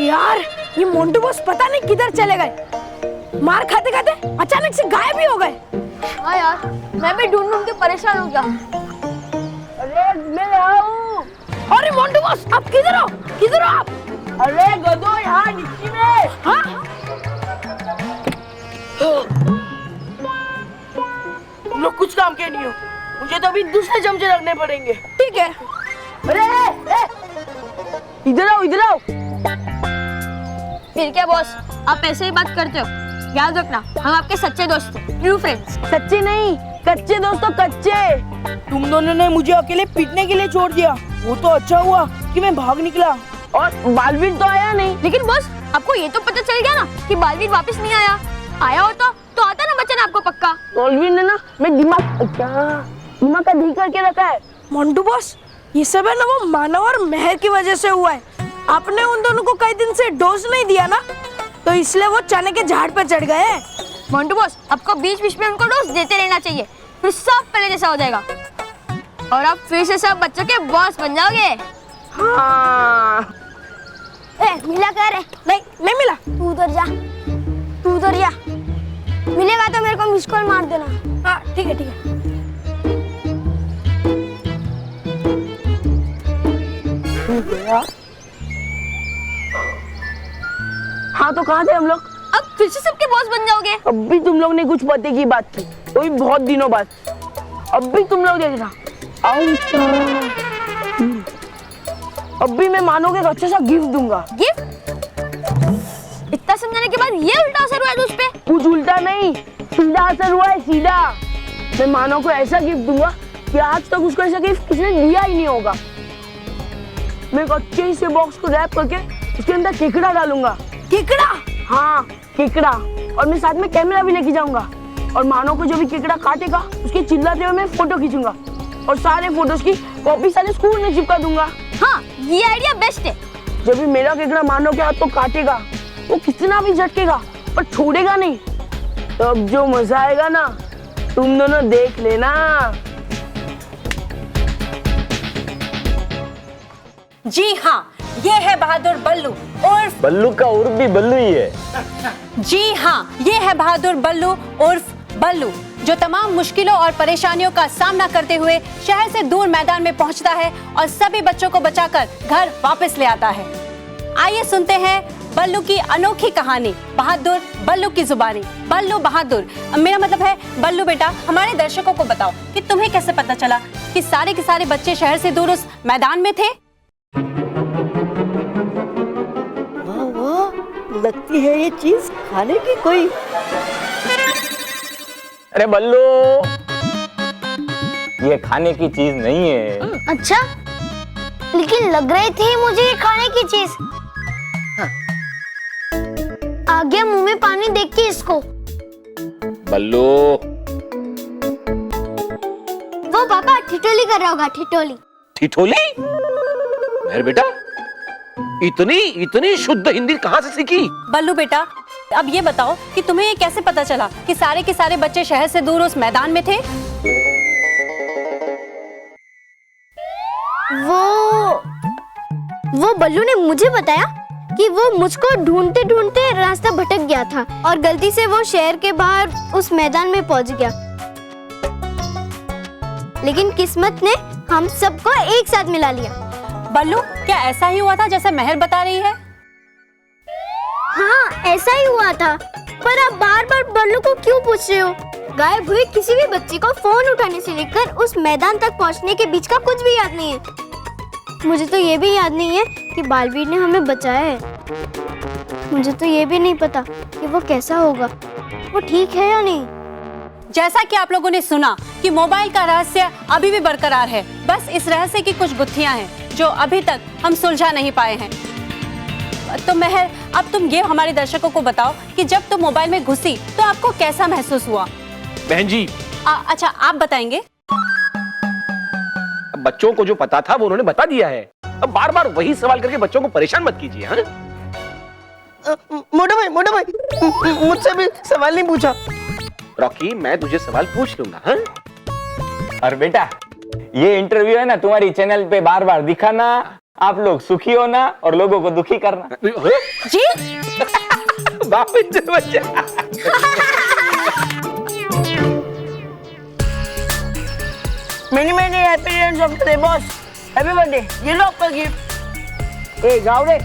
यार, ये मोंटू बॉस पता नहीं किधर चले गए। मार खाते खाते अचानक से गायब ही हो गए। हाँ यार, मैं भी ढूंढ ढूंढ के परेशान हो गया। अरे मैं आऊं। अरे मोंटू बॉस, आप किधर हो? किधर हो आप? अरे गधो, यहाँ नीचे में। हाँ? तुम लोग कुछ काम के नहीं हो, मुझे तो अभी दूसरे चमचे रखने पड़ेंगे। ठीक है। अरे इधर आओ, इधर आओ। फिर क्या बॉस, आप ऐसे ही बात करते हो? याद रखना, हम आपके सच्चे दोस्त हैं, ट्रू फ्रेंड्स। सच्चे नहीं, कच्चे दोस्तों, कच्चे। तुम दोनों ने मुझे अकेले पीटने के लिए छोड़ दिया। वो तो अच्छा हुआ कि मैं भाग निकला, और बालवीर तो आया नहीं। लेकिन बॉस, आपको ये तो पता चल गया ना कि बालवीर वापस नहीं आया। आया होता तो आता ना बच्चन आपको पक्का। बालवीर ने ना मैं दिमाग का ढील करके रखा है। मोंटू बॉस, ये सब है ना वो मानव और मेहर की वजह से हुआ है। आपने उन दोनों को कई दिन से डोज नहीं दिया ना, तो इसलिए वो चने के झाड़ पे चढ़ गए हैं। मोंटू बॉस, आपको बीच बीच में उनको डोज देते रहना चाहिए, फिर सब पहले जैसा हो जाएगा और आप फिर से सब बच्चों के बॉस बन जाओगे। हाँ। मिला कर? नहीं मिला। तू उधर जा, तू उधर जा। मिलेगा तो मेरे को मिस कॉल मार देना। हाँ ठीक है, ठीक है। हाँ तो कहाँ थे हम लोग? अब फिर से सबके बॉस बन जाओगे। अब भी तुम लोग ने कुछ पते की बात की, वो भी बहुत दिनों बाद। अब भी तुम लोग देखना। अब भी मैं मानो के अच्छा सा गिफ्ट दूंगा। गिफ्ट? इतना समझाने के बाद ये उल्टा असर हुआ है तुझ पे? कुछ उल्टा नहीं, सीधा असर हुआ है, सीधा। मैं मानो को ऐसा गिफ्ट दूंगा कि आज तक उसको ऐसा गिफ्ट किसी ने दिया ही नहीं होगा। मैं एक अच्छे से बॉक्स को रैप करके उसके अंदर केकड़ा डालूंगा। केकड़ा? हाँ, केकड़ा। और मैं साथ में कैमरा भी लेके जाऊंगा, और मानो को जो भी केकड़ा काटेगा उसके चिल्लाते हुए मैं फोटो खींचूंगा, और सारे फोटोज की कॉपी सारे स्कूल में चिपका दूंगा। हाँ, ये आइडिया बेस्ट है। जब भी मेरा केकड़ा मानो के हाथ तो काटेगा, वो कितना भी झटकेगा पर छोड़ेगा नहीं। तब जो मजा आएगा ना, तुम दोनों देख लेना। जी हाँ, ये है बहादुर बल्लू उर्फ बल्लू का उर्फ भी बल्लू ही है। जी हाँ, ये है बहादुर बल्लू उर्फ बल्लू, जो तमाम मुश्किलों और परेशानियों का सामना करते हुए शहर से दूर मैदान में पहुंचता है और सभी बच्चों को बचाकर घर वापस ले आता है। आइए सुनते हैं बल्लू की अनोखी कहानी, बहादुर बल्लू की जुबानी। बल्लू बहादुर, मेरा मतलब है बल्लू बेटा, हमारे दर्शकों को बताओ कि तुम्हें कैसे पता चला कि सारे के सारे बच्चे शहर से दूर उस मैदान में थे? लगती है ये चीज खाने की कोई। अरे बल्लू, ये खाने की चीज नहीं है। अच्छा, लेकिन लग रही थी मुझे ये खाने की चीज। आ गया मुंह में पानी देख के इसको। बल्लू, वो पापा ठिठोली कर रहा होगा, ठिठोली। ठिठोली? मेहर बेटा, इतनी शुद्ध हिंदी कहाँ से सीखी? बल्लू बेटा, अब ये बताओ कि तुम्हें ये कैसे पता चला कि सारे के सारे बच्चे शहर से दूर उस मैदान में थे? वो बल्लू ने मुझे बताया कि वो मुझको ढूंढते ढूंढते रास्ता भटक गया था और गलती से वो शहर के बाहर उस मैदान में पहुंच गया। लेकिन किस्मत ने हम सबको एक साथ मिला लिया। बल्लू, क्या ऐसा ही हुआ था जैसे मेहर बता रही है? हाँ, ऐसा ही हुआ था। पर आप बार बार बल्लू को क्यों पूछ रहे हो? गायब हुए किसी भी बच्चे को फोन उठाने से लेकर उस मैदान तक पहुंचने के बीच का कुछ भी याद नहीं है। मुझे तो ये भी याद नहीं है कि बालवीर ने हमें बचाया है। मुझे तो ये भी नहीं पता कि वो कैसा होगा, वो ठीक है या नहीं। जैसा कि आप लोगों ने सुना कि मोबाइल का रहस्य अभी भी बरकरार है, बस इस रहस्य की कुछ गुत्थियां हैं जो अभी तक हम सुलझा नहीं पाए हैं। तो मेहर, अब तुम ये हमारे दर्शकों को बताओ कि जब तुम मोबाइल में घुसी तो आपको कैसा महसूस हुआ? बहन जी, अच्छा, आप बताएंगे? बच्चों को जो पता था वो उन्होंने बता दिया है। अब बार बार वही सवाल करके बच्चों को परेशान मत कीजिए। हाँ? मोटा भाई, मुझसे भी सवाल नहीं पूछा। रॉकी, मैं तुझे सवाल पूछ लूंगा। हाँ? और बेटा, ये इंटरव्यू है ना तुम्हारी चैनल पे बार बार दिखाना आप लोग सुखी होना और लोगों को दुखी करना। जी वापिस से बच्चा। Many many happy returns of the day boss. Happy birthday, ये लो आपका गिफ्ट। ए गाओ रे।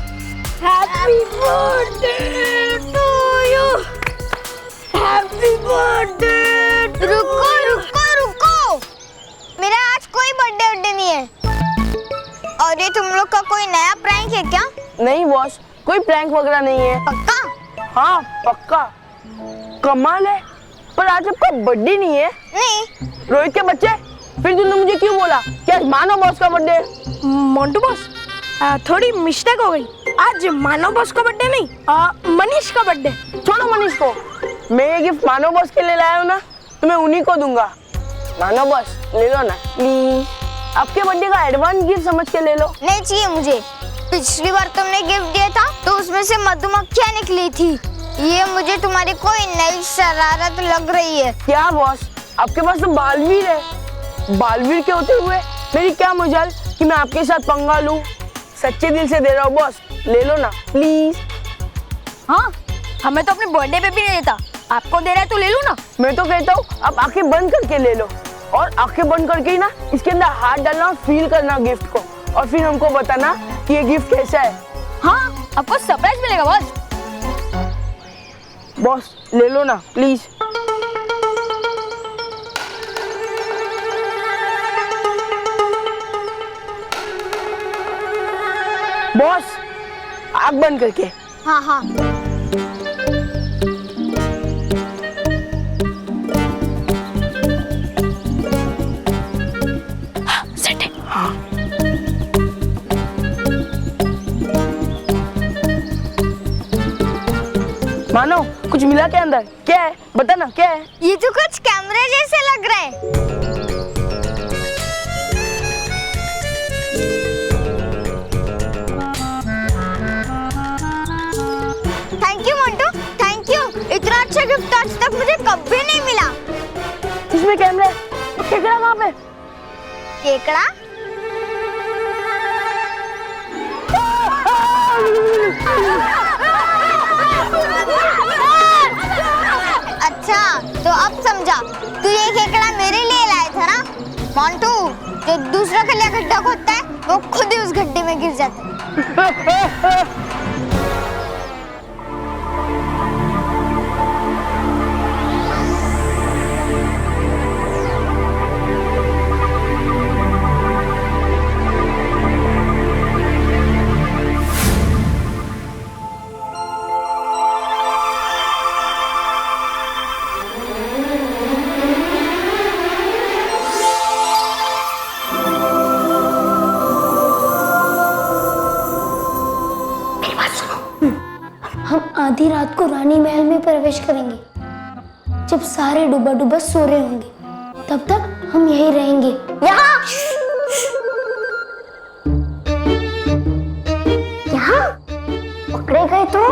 Happy birthday to you, happy birthday. रुको रुको रुको, मेरा आज कोई बर्थडे नहीं है। और ये तुम लोग का कोई नया प्रैंक है क्या? नहीं बॉस, कोई प्रैंक वगैरह नहीं है। पक्का? हाँ पक्का। कमाल है, पर आज आपका बर्थडे नहीं है। नहीं। रोहित के बच्चे, फिर तुमने मुझे क्यों बोला कि आज मानो बॉस का बर्थडे है? मोंटू बॉस, थोड़ी मिस्टेक हो गई। आज मानव बॉस का बर्थडे नहीं, मनीष का बर्थडे। छोड़ो मनीष को, मैं ये गिफ्ट मानो बॉस के लिए लाया हूँ ना, तो मैं उन्हीं को दूंगा। मानो बॉस ले लो ना प्लीज, आपके बर्थडे का एडवांस गिफ्ट समझ के ले लो। नहीं चाहिए मुझे। पिछली बार तुमने गिफ्ट दिया था तो उसमें से मधुमक्खियाँ निकली थी। ये मुझे तुम्हारी कोई नई शरारत लग रही है। क्या बॉस, आपके पास तो बालवीर है। बालवीर के होते हुए मेरी क्या मजाल कि मैं आपके साथ पंगा लूं। सच्चे दिल से दे रहा हूँ बॉस, ले लो ना प्लीज। हाँ, हमें तो अपने बर्थडे पे भी नहीं देता, आपको दे रहा है तो ले लो ना। मैं तो कहता हूँ आप आंखें बंद करके ले लो, और आंखें बंद करके ही ना इसके अंदर हाथ डालना और फील करना गिफ्ट को, और फिर हमको बताना कि ये गिफ्ट कैसा है। हाँ, आपको सरप्राइज मिलेगा बॉस। बॉस ले लो ना प्लीज। बॉस आग बंद करके। हाँ हाँ। सेट है। मानो कुछ मिला के अंदर, क्या है बता ना क्या है? ये तो कुछ कैमरे जैसे लग रहा है। Thank you Montu, thank you. इतना अच्छा गिफ्ट आज तक मुझे कभी नहीं मिला। इसमें कैमरा है, केकड़ा कहाँ पे? केकड़ा? अच्छा तो अब समझा, तू ये केकड़ा मेरे लिए लाया था ना? मोंटू, जो दूसरों के लिए गड्ढा खोदता है वो खुद ही उस गड्ढे में गिर जाता है। हम आधी रात को रानी महल में प्रवेश करेंगे, जब सारे डूबा डूबा सो रहे होंगे। तब तक हम यहीं रहेंगे। यहाँ यहाँ पकड़े गए तो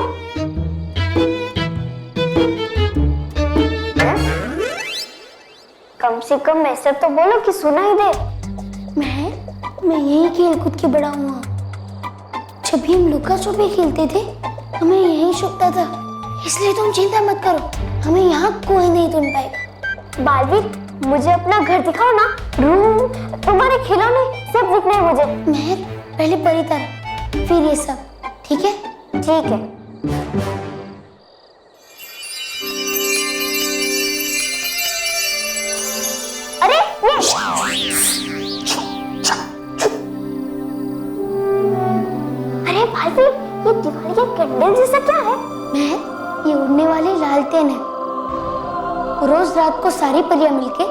कम से कम ऐसा तो बोलो कि सुनाई दे। मैं यही खेल कूद के बड़ा हुआ। जब भी हम लुका छुपी खेलते थे हमें यही छुपता था, इसलिए तुम चिंता मत करो, हमें यहाँ कोई नहीं ढूंढ पाएगा। बालवीर, मुझे अपना घर दिखाओ ना। रूम, तुम्हारे खिलौने सब दिखना है मुझे। महर, पहले परी तरह, फिर ये सब, ठीक है? ठीक है। अरे अरे बालवीर, ये दिवाली के कैंडल जैसा क्या है? महर, ये उड़ने वाली लालटेन है। रोज रात को सारी परियां मिलके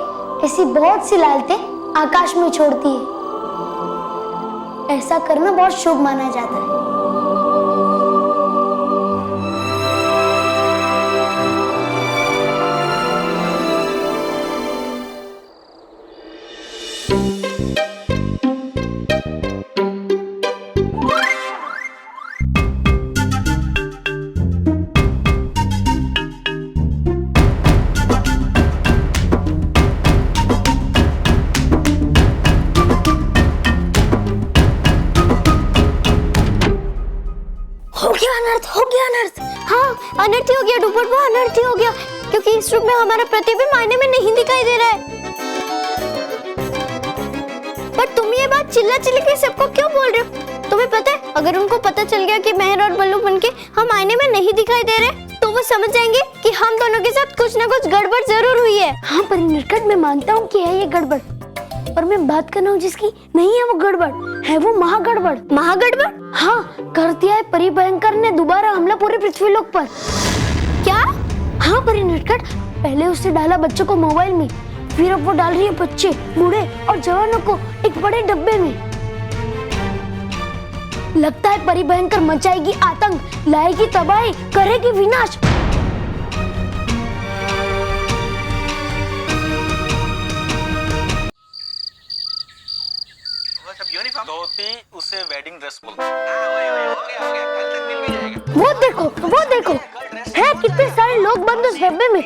ऐसी बहुत सी लालटेन आकाश में छोड़ती है। ऐसा करना बहुत शुभ माना जाता है। अनर्थ हो गया, अनर्थ। हाँ, अनर्थ ही हो गया डूपर, वो अनर्थ ही हो गया, क्योंकि इस रूप में हमारा प्रतिबिंब आईने में नहीं दिखाई दे रहा है। पर तुम ये बात चिल्ला चिल्ला के सबको क्यों बोल रहे हो? तुम्हें पता है, अगर उनको पता चल गया कि मेहर और बल्लू बनके हम आईने में नहीं दिखाई दे रहे, तो वो समझ जाएंगे कि हम दोनों के साथ कुछ ना कुछ गड़बड़ जरूर हुई है। हाँ पर निरकट, मैं मानता हूँ कि है ये गड़बड़, पर मैं बात कर रहा हूँ जिसकी नहीं है वो गड़बड़, है वो महागड़बड़। महागड़बड़? हाँ, कर दिया है परिभयंकर ने दोबारा हमला पूरे पृथ्वीलोक पर। क्या? हाँ परिनिरकट, पहले उसने डाला बच्चों को मोबाइल में, फिर अब वो डाल रही है बच्चे, बूढ़े और जवानों को एक बड़े डब्बे में। लगता है परिभयंकर मचाएगी आतंक, लाएगी तबाही, करेगी विनाश। धोती उसे वेडिंग ड्रेस बोलते हैं। हो गया कल तक मिल भी जाएगा। वो देखो है कितने सारे लोग बंद उस डब्बे में,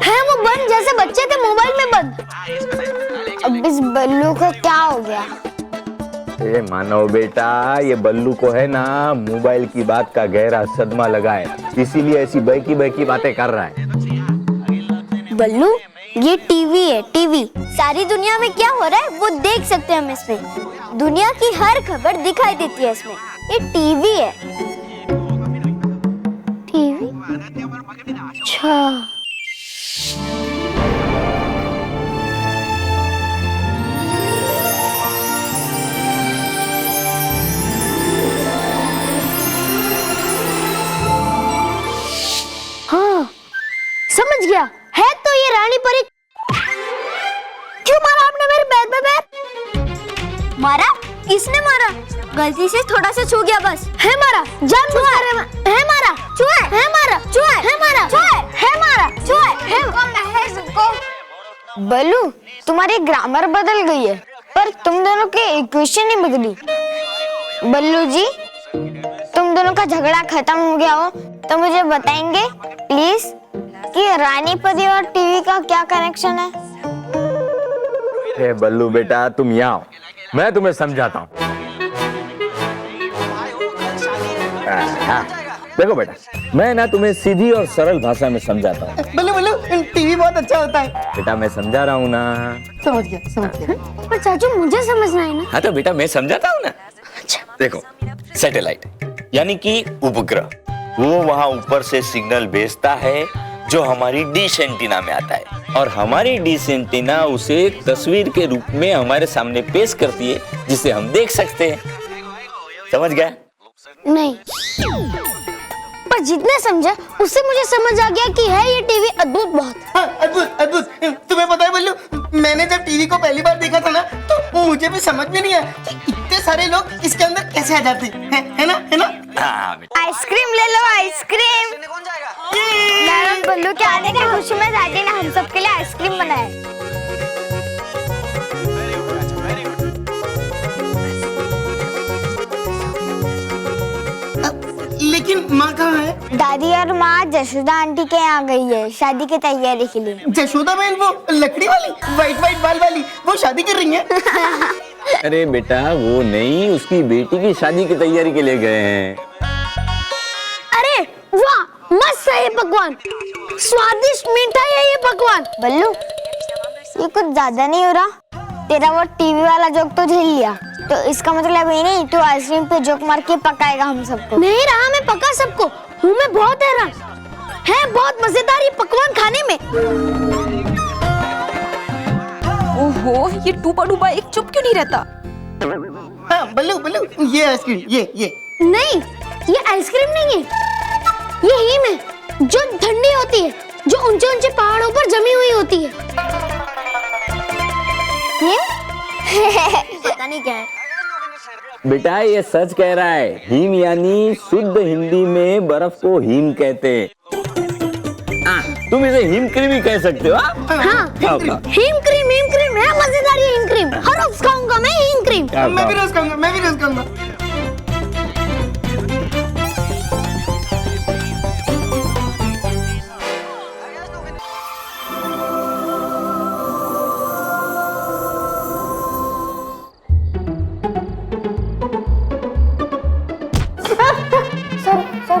है वो बंद जैसे बच्चे थे मोबाइल में बंद। अब इस बल्लू को क्या हो गया? ए मानव बेटा, ये बल्लू को है ना मोबाइल की बात का गहरा सदमा लगा है, इसीलिए ऐसी बहकी बहकी बातें कर रहा है। बल्लू, ये टीवी है, टीवी। सारी दुनिया में क्या हो रहा है वो देख सकते हैं हम इसमें। दुनिया की हर खबर दिखाई देती है इसमें। ये टीवी है। टीवी? अच्छा। हाँ, समझ गया, है तो ये रानी परी। क्यों मारा आपने मेरे पैर पे पैर? मारा? किसने मारा? गलती से थोड़ा सा छू गया बस। है मारा, जानबूझकर है मारा, छुआ है मारा, छुआ है मारा, है मारा, छुआ है। बल्लू, तुम्हारी ग्रामर बदल गई है, पर तुम दोनों की इक्वेशन नहीं बदली। बल्लू जी, तुम दोनों का झगड़ा खत्म हो गया हो तो मुझे बताएंगे प्लीज कि रानी परी और टीवी का क्या कनेक्शन है? ए बल्लू बेटा, तुम यहाँ आओ, मैं तुम्हें समझाता हूँ। देखो बेटा, मैं ना तुम्हें सीधी और सरल भाषा में समझाता हूँ। बल्लू बल्लू, टीवी बहुत अच्छा होता है। बेटा मैं समझा रहा हूँ ना। समझ गया। पर चाचू मुझे समझना है ना। हाँ तो बेटा मैं समझाता हूँ ना। देखो, सैटेलाइट यानी कि उपग्रह, वो वहाँ ऊपर से सिग्नल भेजता है जो हमारी डिश एंटीना में आता है, और हमारी डिश एंटीना उसे तस्वीर के रूप में हमारे सामने पेश करती है, जिसे हम देख सकते हैं। समझ गए? नहीं, पर जितने समझा उससे मुझे समझ आ गया कि है ये टीवी अद्भुत बहुत। हाँ, अद्भुत अद्भुत। तुम्हें पता है बल्लू, मैंने जब टीवी को पहली बार देखा था ना, तो मुझे भी समझ में नहीं आया कि इतने सारे लोग इसके अंदर कैसे आ जाते हैं, है ना? हाँ बेटा। आइसक्रीम ले लो, आइसक्रीम। कौन जाएगा? मैडम बल्लू के आने की खुशी में दादी ने हम सब के लिए आइसक्रीम बनाए। लेकिन माँ कहाँ है? दादी और माँ जशोदा आंटी के यहाँ गई है शादी की तैयारी के लिए। जशोदा बहन, वो लकड़ी वाली वाइट बाल वाली, वो शादी कर रही है। अरे बेटा वो नहीं, उसकी बेटी की शादी की तैयारी के लिए गए हैं। अरे वाह, मस्त है ये पकवान, स्वादिष्ट मीठा है ये पकवान। बल्लू, ये कुछ ज्यादा नहीं हो रहा? तेरा वो टीवी वाला जोक तो झेल लिया, तो इसका मतलब ये नहीं तू आइसक्रीम पे जोक मार के पकाएगा हम सबको। नहीं रहा, मैं पका सबको हूँ। मैं बहुत हैरान, है बहुत मजेदार ये पकवान खाने में। ओहो, ये टूपा डूबा एक चुप क्यों नहीं रहता? हाँ बल्लू, ये आइसक्रीम, ये नहीं, ये आइसक्रीम नहीं है, ये हीम है जो ठंडी होती है, जो ऊंचे ऊंचे पहाड़ों पर जमी हुई होती है। पता नहीं क्या है। बेटा ये सच कह रहा है, हिम यानी शुद्ध हिंदी में बर्फ को हिम कहते हैं। तुम इसे हिम क्रीम ही कह सकते हो। हाँ, हिम क्रीम है, मजेदार ये हिम क्रीम। हर रोज खाऊंगा मैं हिम क्रीम। मैं भी रोज खाऊंगा। सर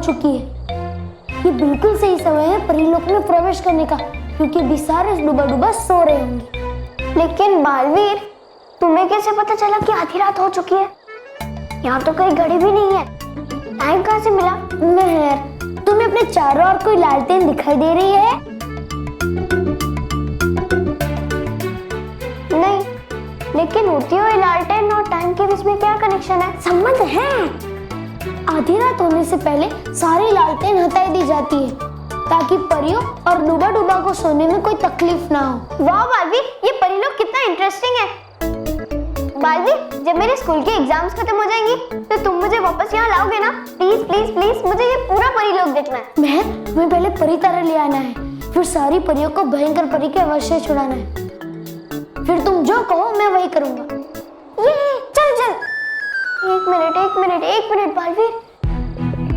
चुकी है। ये बिल्कुल सही समय है परीलोक में प्रवेश करने का, क्योंकि अभी सारे डूबा डूबा सो रहे होंगे। लेकिन बालवीर, तुम्हें कैसे पता चला कि आधी रात हो चुकी है? यहाँ तो कोई घड़ी भी नहीं है। टाइम कहाँ से मिला? मेहर, तुम्हें अपने चारों ओर कोई लालटेन दिखाई दे रही है? नहीं, लेकिन उड़ती हुई लालटेन और टाइम के बीच में क्या कनेक्शन है? संबंध है। आधी रात होने से पहले सारी लालटेन हटा दी जाती है ताकि परियों और डूबा डूबा को सोने में कोई तकलीफ ना हो। वाह बालवीर, ये परिलोक कितना इंटरेस्टिंग है। बालवीर, जब मेरे स्कूल के एग्जाम्स खत्म हो जाएंगी तो तुम मुझे वापस यहाँ लाओगे ना? प्लीज प्लीज प्लीज, मुझे ये पूरा परिलोक देखना है। मेहर, तुम्हें पहले परी तारा ले आना है, फिर सारी परियों को भयंकर परी के वश से छुड़ाना है। फिर तुम जो कहो मैं वही करूंगा। ये चल चल। एक मिनट बालवीर,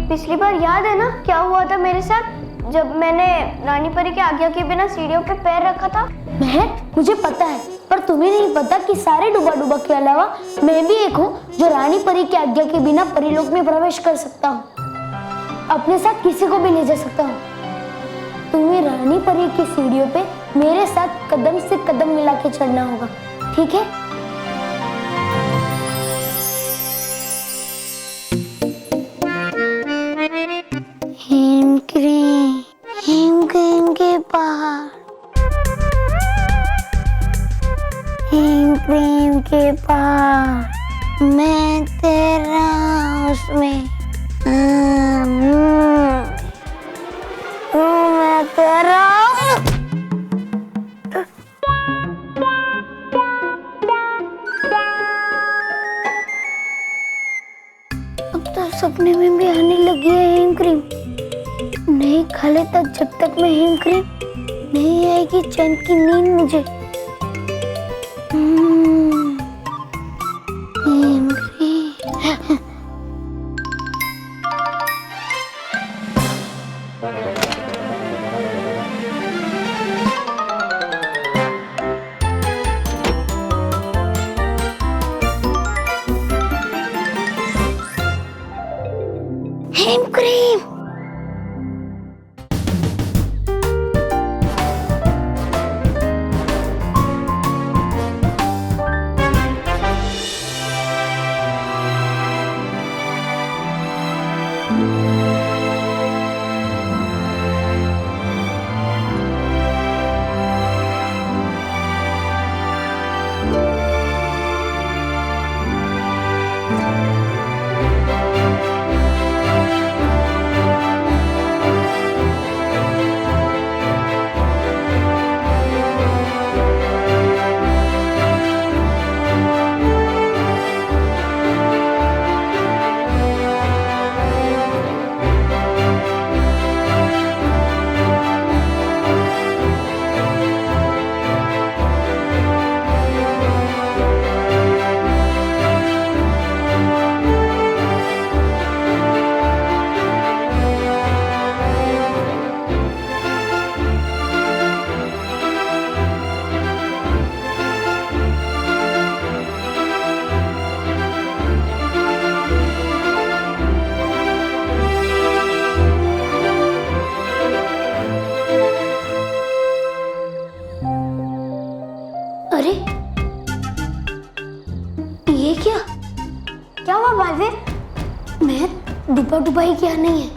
पिछली बार याद है ना क्या हुआ था मेरे साथ जब मैंने रानी परी के आज्ञा के बिना सीढ़ियों पे पैर रखा था? मेहर, मुझे पता है, पर तुम्हें नहीं पता कि सारे डूबा डूबा के अलावा मैं भी एक हूँ जो रानी परी की आज्ञा के बिना परीलोक में प्रवेश कर सकता हूँ। अपने साथ किसी को भी ले जा सकता हूँ। तुम्हें रानी परी की सीढ़ियों पे मेरे साथ कदम से कदम मिला के चढ़ना होगा, ठीक है? हिम क्रीम के पहाड़, हिम क्रीम के पहाड़, मैं तेरा उसमें मैं तेरा। अब तो सपने में भी आने लगी है हिम क्रीम। नहीं खा लेता जब तक मैं हिम क्रीम, नहीं आएगी चैन की नींद मुझे। Him cream. Him cream. अरे ये क्या? क्या हुआ बालवीर? मैं डूबा डुबाई क्या नहीं है,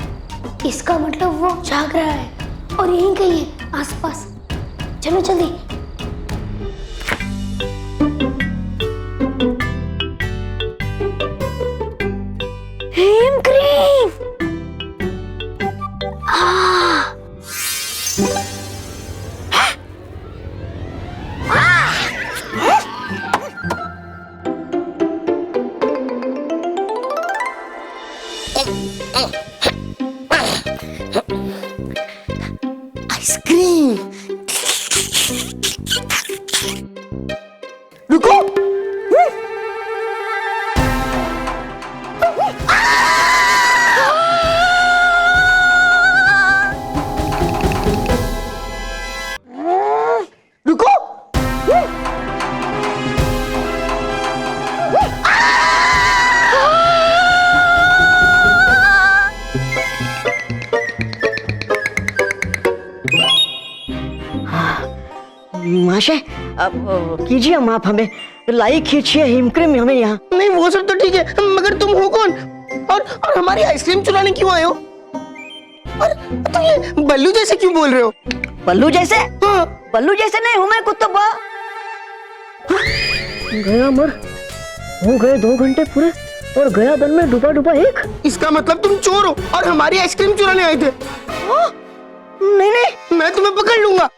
इसका मतलब वो जाग रहा है और यहीं कहीं है आसपास। चलो जल्दी। Him cream. आइसक्रीम। महाशय कीजिए माफ, हमें लाई खींचिए हिम क्रीम हमें यहाँ। नहीं वो सब तो ठीक है, मगर तुम हो कौन और हमारी आइसक्रीम चुराने क्यों आए हो? और तुम ये बल्लू जैसे क्यों बोल रहे हो? बल्लू जैसे? हाँ। बल्लू जैसे नहीं हूँ मैं, कुत्ता गया मर हो गए 2 घंटे पूरे और गया बन में डूबा डूबा एक। इसका मतलब तुम चोर हो और हमारी आइसक्रीम चुराने आए थे? नहीं नहीं, मैं तुम्हें पकड़ लूंगा।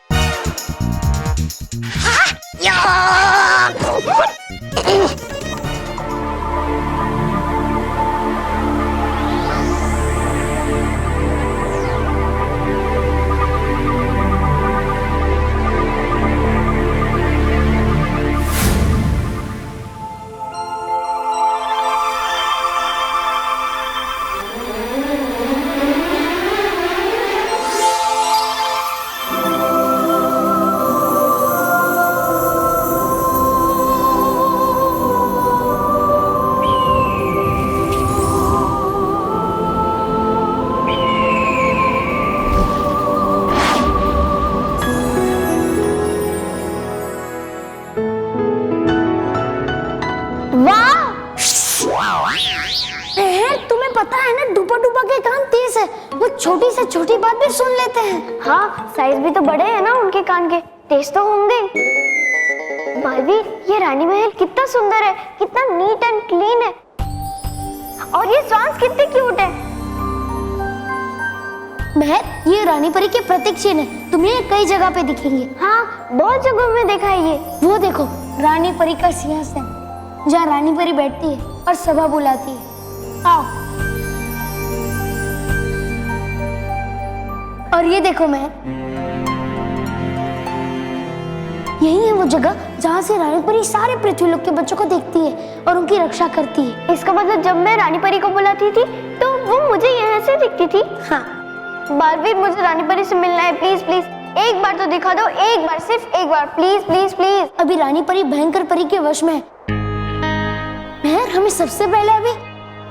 तुम्हें पता है ना, डूबा डूबा के कान तेज है, वो छोटी से छोटी बात भी सुन लेते हैं। हाँ, साइज भी तो बड़े हैं ना उनके कान के, तेज तो होंगे। बालवीर, ये रानी महल कितना सुंदर है, कितना नीट एंड क्लीन है, और ये स्वांस कितने क्यूट है। महल, ये रानी परी के प्रतीक चिन्ह है, तुम्हें कई जगह पे दिखेंगे। हाँ, बहुत जगहों में देखा है ये। वो देखो, रानी परी का सिंहासन, जहाँ रानी परी बैठती है और सभा बुलाती है। आओ। और ये देखो महल, यही है वो जगह जहाँ से रानी परी सारे पृथ्वीलोक के बच्चों को देखती है और उनकी रक्षा करती है। इसका मतलब जब मैं रानी परी को बुलाती थी तो वो मुझे यहाँ से दिखती थी। हाँ। बालवीर, मुझे रानी परी से मिलना है, प्लीज प्लीज, एक बार तो दिखा दो, एक बार, सिर्फ एक बार, प्लीज प्लीज प्लीज। अभी रानी परी भयंकर परी के वश में है। महर, हमें सबसे पहले अभी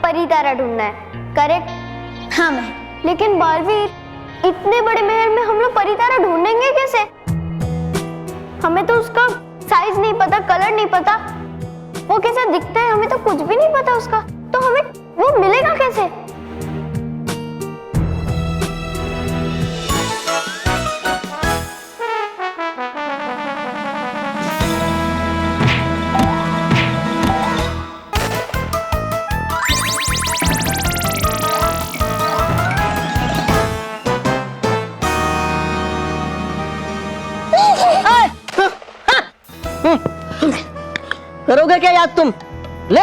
परी तारा ढूंढना है, करेक्ट? हाँ महर। लेकिन बालवीर, इतने बड़े महल में हम लोग परी तारा ढूंढेंगे कैसे? हमें तो उसका साइज नहीं पता, कलर नहीं पता, वो कैसा दिखता है हमें तो कुछ भी नहीं पता उसका, तो हमें वो मिलेगा कैसे? करोगे क्या याद तुम? ले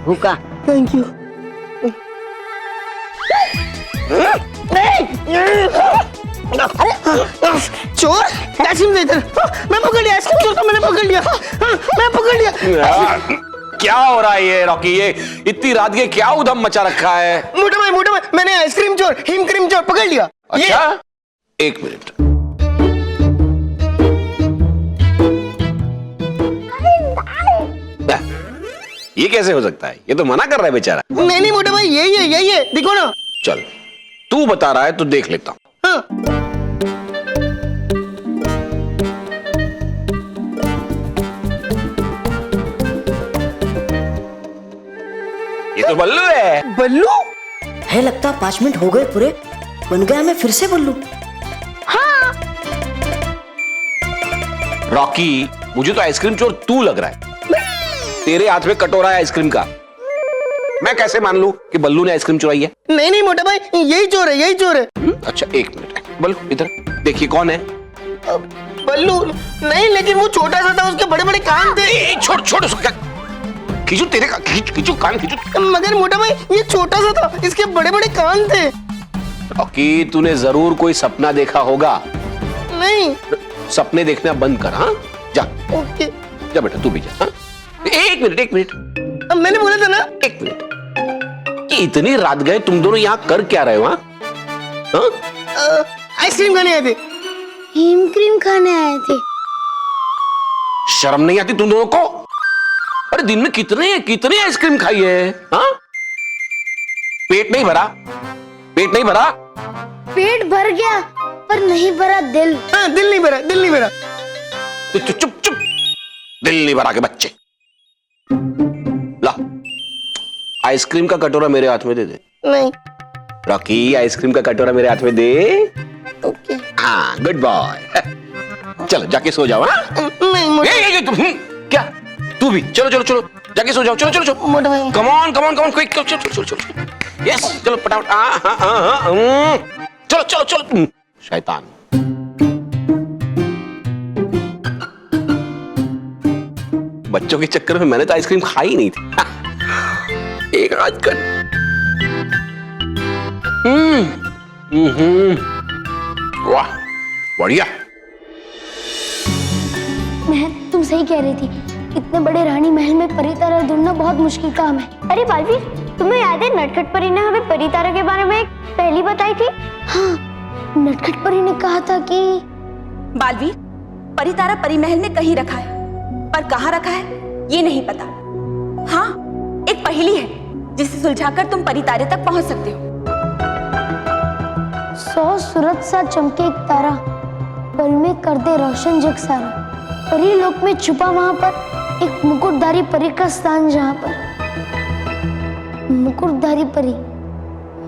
भूखा। Thank you. चोर, आइसक्रीम दे इधर। मैं पकड़ लिया, आइसक्रीम चोर को मैंने पकड़ लिया। मैं पकड़ लिया। क्या हो रहा है ये रॉकी? ये इतनी रात के क्या उधम मचा रखा है? मोटा भाई, मैंने आइसक्रीम चोर, हिम क्रीम चोर पकड़ लिया। अच्छा, एक मिनट। ये कैसे हो सकता है? ये तो मना कर रहा है बेचारा। नहीं मोटा भाई, यही है, देखो ना। चल, तू बता रहा है तो देख लेता हूं। हाँ। ये तो बल्लू है। बल्लू है, लगता 5 मिनट हो गए पूरे, बन गया मैं फिर से बल्लू। हाँ। रॉकी, मुझे तो आइसक्रीम चोर तू लग रहा है। तेरे हाथ में कटोरा है आइसक्रीम का, मैं कैसे मान लूं कि बल्लू ने आइसक्रीम चुराई है? नहीं मोटा भाई, यही चोर है। अच्छा, एक मिनट, बल्लू इधर देखिए कौन है। बल्लू नहीं, लेकिन वो छोटा सा था, उसके बड़े बड़े कान थे। छोड़ खींचू तेरे का, खींचू कान खींचू। मगर मोटा भाई, ये छोटा सा था, इसके बड़े बड़े कान थे। रॉकी, तूने जरूर कोई सपना देखा होगा। नहीं, सपने देखना बंद कर। हाँ, जा। ओके। जा बेटा, तू भी जा। हाँ? एक मिनट, मैंने बोला था ना। एक मिनट, कि इतनी रात गए तुम दोनों यहाँ कर क्या रहे हो? हाँ? आइसक्रीम खाने आए थे। हिम क्रीम खाने आए थे। शर्म नहीं आती तुम दोनों को? अरे दिन में कितने आइसक्रीम खाई है? हाँ? पेट नहीं भरा? पेट भर गया पर नहीं भरा दिल। हाँ, दिल नहीं भरा। चुप चुप चुप, दिल्ली भरा के बच्चे। ला, आइसक्रीम का कटोरा मेरे हाथ में दे दे। नहीं। रॉकी, आइसक्रीम का कटोरा मेरे हाथ में दे। ओके। हाँ, गुड बॉय। चलो जाके सो जाओ। हाँ? नहीं मोटा। ये तुम क्या? तू भी चलो चलो चलो, जाके सो जाओ। चलो चलो चलो, मोटा भाई। Come on come on come on, quick, चलो चलो चलो चलो। यस, चलो फटाफट। चलो चलो चलो। शैतान। बच्चों के चक्कर में मैंने तो आइसक्रीम खाई नहीं थी। एक आज कर। वाह, बढ़िया। मैं तुम सही कह रही थी, इतने बड़े रानी महल में परी तारा ढूंढना बहुत मुश्किल काम है। अरे बालवीर, तुम्हें याद है नटखट परी ने हमें परी तारा के बारे में एक पहेली बताई थी? हाँ, नटखट परी ने कहा था कि बालवीर, परी तारा परी महल में कहीं रखा है, पर कहाँ रखा है ये नहीं पता। हाँ, एक पहेली है जिसे सुलझाकर तुम परी तारे तक पहुंच सकते हो। 100 सूरत सा चमके एक तारा, पल में कर दे रोशन जग सारा। परी लोक में छुपा वहां पर एक मुकुटधारी परी का स्थान, जहां पर मुकुटधारी परी,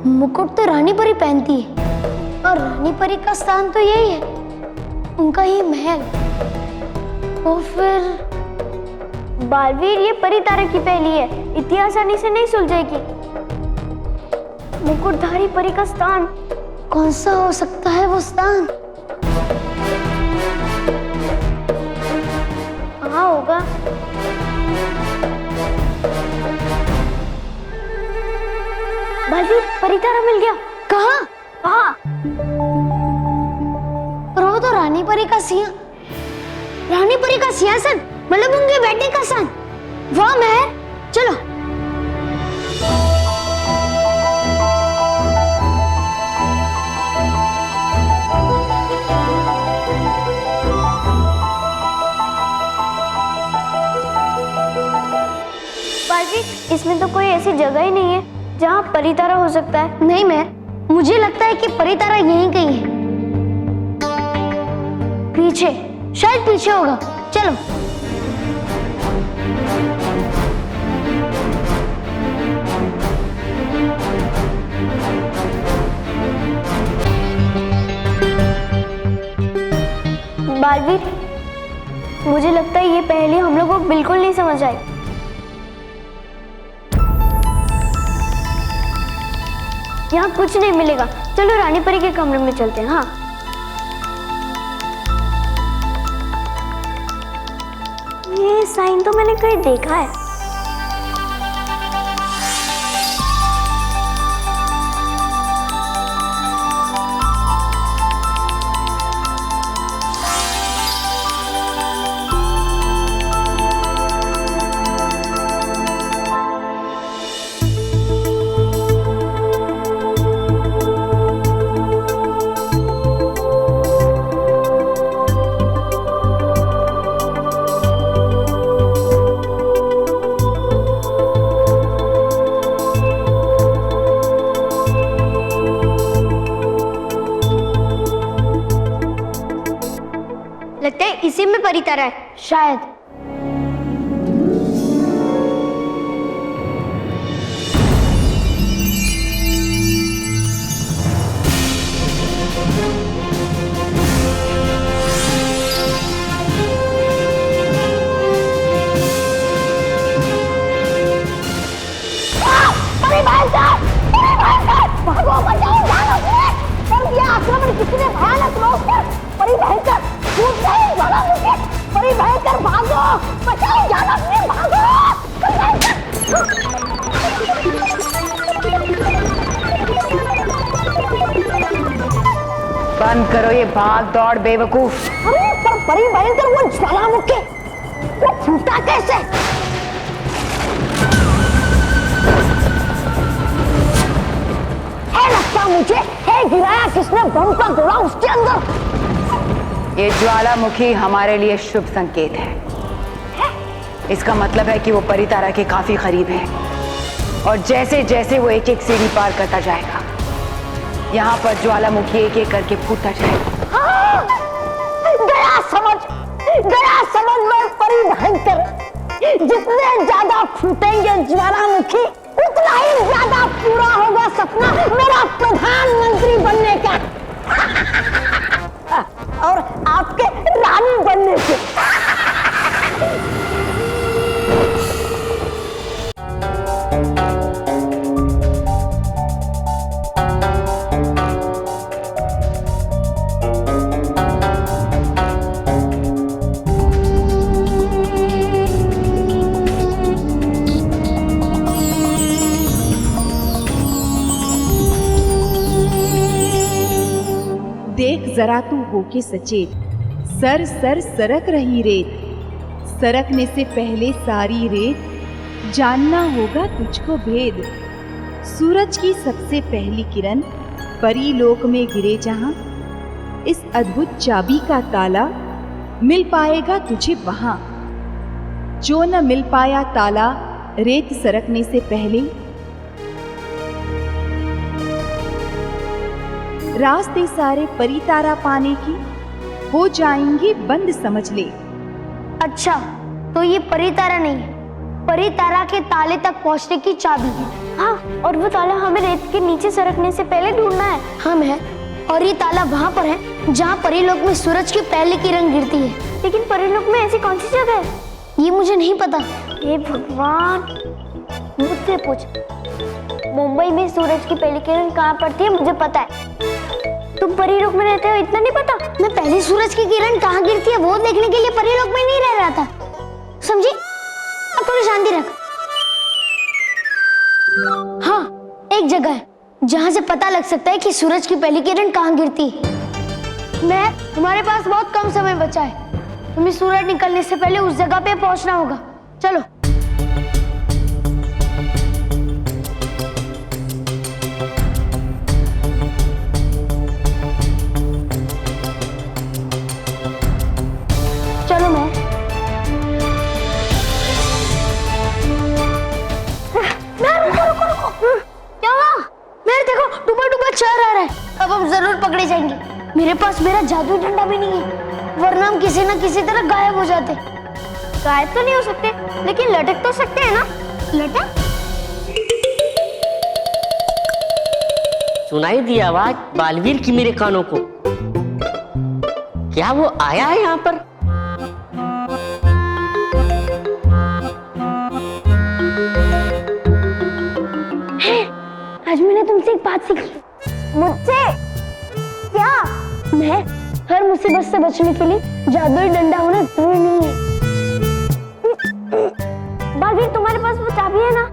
मुकुट तो रानी परी पहनती है, और रानी परी का स्थान तो यही है, उनका ही महल। तो फिर बालवीर, ये परी तारा की पहेली है, इतनी आसानी से नहीं सुलझेगी। मुकुटधारी परी का स्थान कौन सा हो सकता है वो स्थान? कहाँ होगा? बालवीर, परी तारा मिल गया। कहाँ? कहाँ? और वो तो रानी परी का रानी परी का सिंहासन, मतलब उनके बैठने का स्थान। वाह महर, चलो। बालवीर, इसमें तो कोई ऐसी जगह ही नहीं है जहाँ परी तारा हो सकता है। नहीं महर, मुझे लगता है कि परी तारा यहीं कहीं है, पीछे, शायद पीछे होगा। चलो। बालवीर, मुझे लगता है ये पहेली हम लोगों को बिल्कुल नहीं समझ आई। यहाँ कुछ नहीं मिलेगा, चलो रानी परी के कमरे में चलते हैं। हाँ, ये साइन तो मैंने कहीं देखा है। लगता है इसी में परी तारा है, शायद। आक्रमण कितने भयानक लोग थे। परी भयंकर, कूद गई ज्वालामुखी। परी भयंकर, भागो, बचाओ ज्वालामुखी, भागो। बंद करो ये भाग दौड़ बेवकूफ। अरे पर परी भयंकर, वो ज्वालामुखी वो फूटा कैसे? लगता मुझे है गिराया किसने बम का गोला उसके अंदर। ये ज्वालामुखी हमारे लिए शुभ संकेत है। इसका मतलब है कि वो परी तारा के काफी करीब है, और जैसे जैसे वो एक एक सीढ़ी पार करता जाएगा, यहाँ पर ज्वालामुखी एक एक करके फूटता जाएगा। गया समझ, गया ही भयंकर है। जितने ज्यादा फूटेंगे ज्वालामुखी उतना ही ज्यादा पूरा होगा सपना मेरा प्रधानमंत्री बनने का और आपके रानी बनने के। देख जरा तू होके सचेत, सर सर सरक रही रेत, सरकने से पहले सारी रेत जानना होगा तुझको भेद। सूरज की सबसे पहली किरण परीलोक में गिरे जहां, इस अद्भुत चाबी का ताला मिल पाएगा तुझे वहां। जो न मिल पाया ताला रेत सरकने से पहले, रास्ते सारे परी तारा पाने की हो जाएंगे बंद समझ ले। अच्छा, तो ये परी तारा नहीं है, परी तारा के ताले तक पहुंचने की चाबी है। हाँ, और वो ताला हमें रेत के नीचे सरकने से पहले ढूंढना है। हम है, और ये ताला वहाँ पर है जहाँ परीलोक में सूरज की पहली किरण गिरती है। लेकिन परीलोक में ऐसी कौन सी जगह है? ये मुझे नहीं पता। हे भगवान, मुझसे पूछ। मुंबई में सूरज की पहली किरण कहाँ पड़ती है मुझे पता है। तुम परीलोक में रहते हो इतना नहीं पता? मैं पहली सूरज की किरण कहाँ गिरती है वो देखने के लिए परीलोक में नहीं रह रहा था, समझी? अब थोड़ी शांति रख। हाँ, एक जगह है जहाँ से पता लग सकता है कि सूरज की पहली किरण कहाँ गिरती है। हमारे पास बहुत कम समय बचा है, तुम्हें सूरज निकलने से पहले उस जगह पे पहुंचना होगा। चलो। चलो मैं रुको। क्या हुआ? मेरे देखो डूबा डूबा चार आ रहा है। अब हम जरूर पकड़े जाएंगे। मेरे पास मेरा जादुई डंडा भी नहीं है, वरना हम किसी न किसी तरह गायब हो जाते। गायब तो नहीं हो सकते, लेकिन लटक तो सकते हैं ना? लटक? सुनाई दी आवाज बालवीर की मेरे कानों को। क्या वो आया है यहाँ पर? आज मैंने तुमसे एक बात सीखी। मुझसे? क्या? मैं हर मुसीबत से बचने के लिए जादुई डंडा होना जरूरी नहीं है। बालवीर, तुम्हारे पास वो चाबी है ना?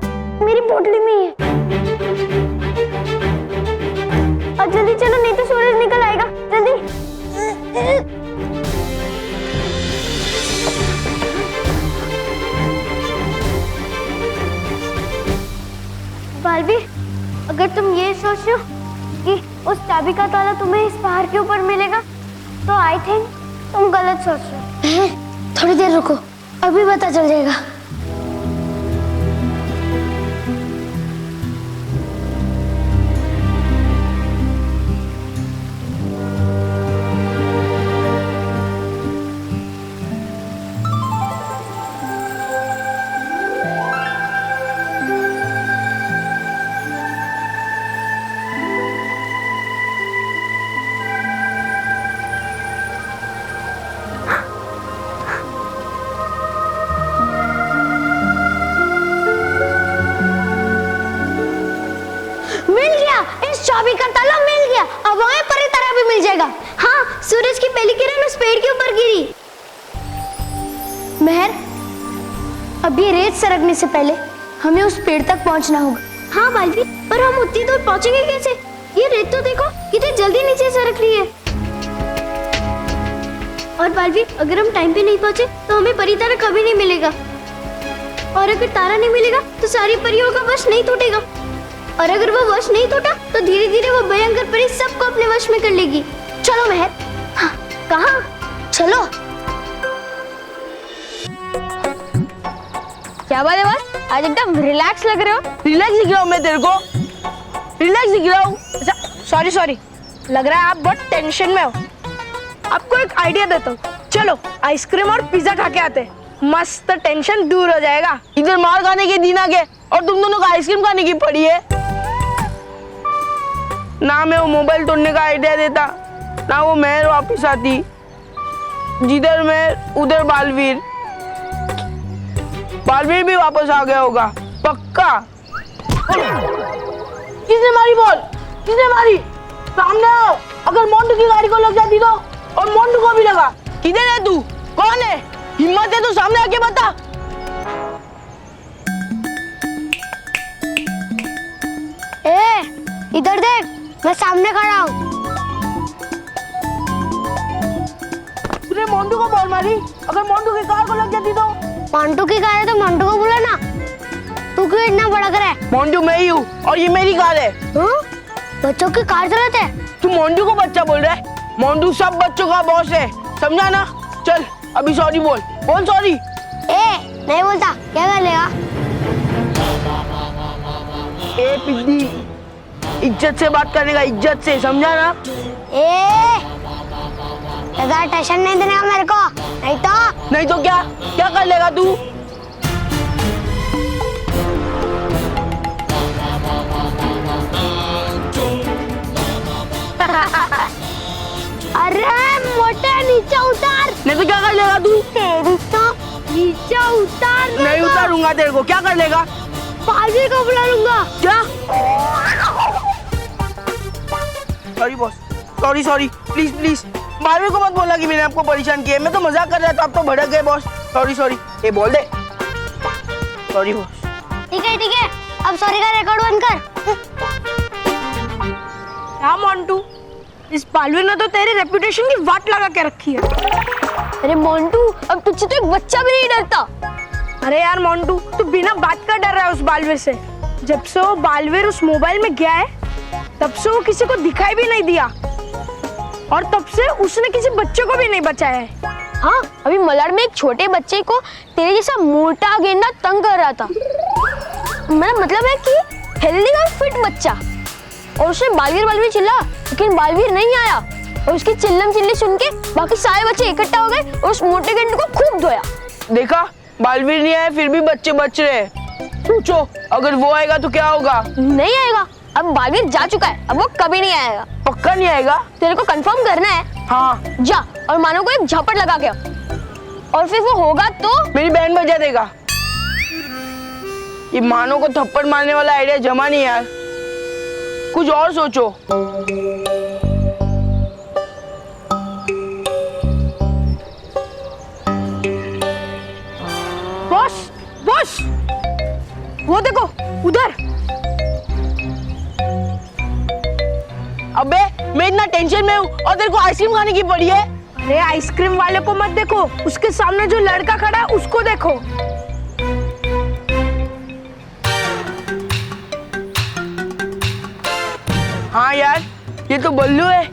मेरी पोटली में ही है। अब जल्दी चलो, नहीं तो सूरज निकल आएगा। जल्दी। बालवीर, अगर तुम ये सोच रहे हो कि उस चाबी का ताला तुम्हें इस पहाड़ के ऊपर मिलेगा, तो आई थिंक तुम गलत सोच रहे हो। थोड़ी देर रुको, अभी पता चल जाएगा। चाबी का ताला मिल गया। अब हमें परी तारा भी मिल जाएगा। हाँ, सूरज की पहली किरण उस पेड़ के ऊपर गिरी। मेहर, अब ये रेत सरकने से पहले हमें उस पेड़ तक पहुंचना होगा। हाँ बालवीर, पर हम उतनी दूर पहुंचेंगे कैसे? ये रेत तो देखो कितनी जल्दी नीचे सरक रही है। और बालवीर, अगर हम टाइम पे नहीं पहुंचे तो हमें परी तारा कभी नहीं मिलेगा, और अगर तारा नहीं मिलेगा तो सारी परियों का वश नहीं टूटेगा, और अगर वो वश नहीं टूटा तो धीरे धीरे वो भयंकर परी सबको अपने वश में कर लेगी। चलो मेहर। हाँ, कहाँ? चलो। क्या बात है बॉस, आज एकदम रिलैक्स लग रहे हो। रिलैक्स दिख रहा हूँ मैं तेरे को? रिलैक्स दिख रहा हूँ? सॉरी, लग रहा है आप बहुत टेंशन में हो। आपको एक आइडिया देता हूँ, चलो आइसक्रीम और पिज्जा खा के आते हैं। मस्त टेंशन दूर हो जाएगा। इधर मार खाने के दिन आ गए और तुम दोनों को आइसक्रीम खाने की पड़ी है। ना मैं वो मोबाइल तोड़ने का आइडिया देता, ना वो मेहर वापस आती। जिधर मेहर उधर बालवीर। बालवीर भी वापस आ गया होगा पक्का। किसने मारी बॉल? किसने मारी? सामने आओ। अगर मोंटू की गाड़ी को लग जाती तो, और मोंटू को भी लगा। किधर है तू? कौन है? हिम्मत है तो सामने आके बता। ए, इधर देख, मैं सामने खड़ा हूँ। तूने मोंटू को बॉल मारी? अगर मोंटू की कार को लग जाती तो? मोंटू की कार है तो मोंटू को बुला ना। तू क्यों इतना बड़ा कर है? मोंटू मैं ही हूँ और ये मेरी कार है। बच्चों की कार चलाते है? तू मोंटू को बच्चा बोल रहा है? मोंटू सब बच्चों का बॉस है, समझा ना? चल अभी सॉरी बोल। बोल सॉरी। ए, नहीं बोलता, क्या कर लेगा? ए पिद्दी, इज्जत से बात करने का, इज्जत से, समझा ना? ज्यादा टेंशन नहीं देने का मेरे को, नहीं तो क्या? क्या कर लेगा तू? अरे मोटे नीचे उतार। नहीं तो क्या कर लेगा तू? तेरी तो नीचे उतार। नहीं उतारूंगा तेरे को। क्या कर लेगा? बालवीर को बुला लूंगा। क्या? Sorry boss, sorry sorry, please please. Baalveer को मत बोलना कि मैंने आपको परेशान किया। मैं तो मजाक कर रहा था, आप तो भड़क गए बॉस। Sorry sorry. ये बोल दे सॉरी बॉस। ठीक है, अब सॉरी का रिकॉर्ड बंद कर। हाँ मोंटू, इस बालवीर ने तो तेरी रेपुटेशन की वाट लगा के रखी है। अरे मोंटू, अब तुझसे तो एक बच्चा भी नहीं डरता। अरे यार मोंटू, तू बिना बात का डर रहा है उस बालवीर से। जब से वो बालवीर उस मोबाइल में गया है, तब से वो किसी को दिखाई भी नहीं दिया, और तब से उसने किसी बच्चे को भी नहीं बचाया है। हाँ, अभी मलाड में एक छोटे बच्चे को तेरे जैसा मोटा गेंडा तंग कर रहा था। मेरा मतलब है कि हेल्दी और फिट बच्चा, और उसने बालवीर चिल्ला, लेकिन बालवीर नहीं आया, और उसकी चिल्लम चिल्ली सुन के बाकी सारे बच्चे इकट्ठा हो गए और उस मोटे गेंडे को खूब धोया। देखा, बालवीर नहीं आया फिर भी बच्चे बच रहे। पूछो, अगर वो आएगा तो क्या होगा? नहीं आएगा, अब बालवीर जा चुका है, अब वो कभी नहीं आएगा। पक्का नहीं आएगा? तेरे को कंफर्म करना है? हाँ। जा और मानो को एक झपट लगा के, और फिर वो होगा तो मेरी बैंड बजा देगा। ये मानो को थप्पड़ मारने वाला आइडिया जमा नहीं यार, कुछ और सोचो। बॉस, बॉस, वो देखो उधर। अबे मैं इतना टेंशन में हूँ और तेरे को आइसक्रीम खाने की पड़ी है। अरे आइसक्रीम वाले को मत देखो, उसके सामने जो लड़का खड़ा है उसको देखो। हाँ यार, ये तो बल्लू है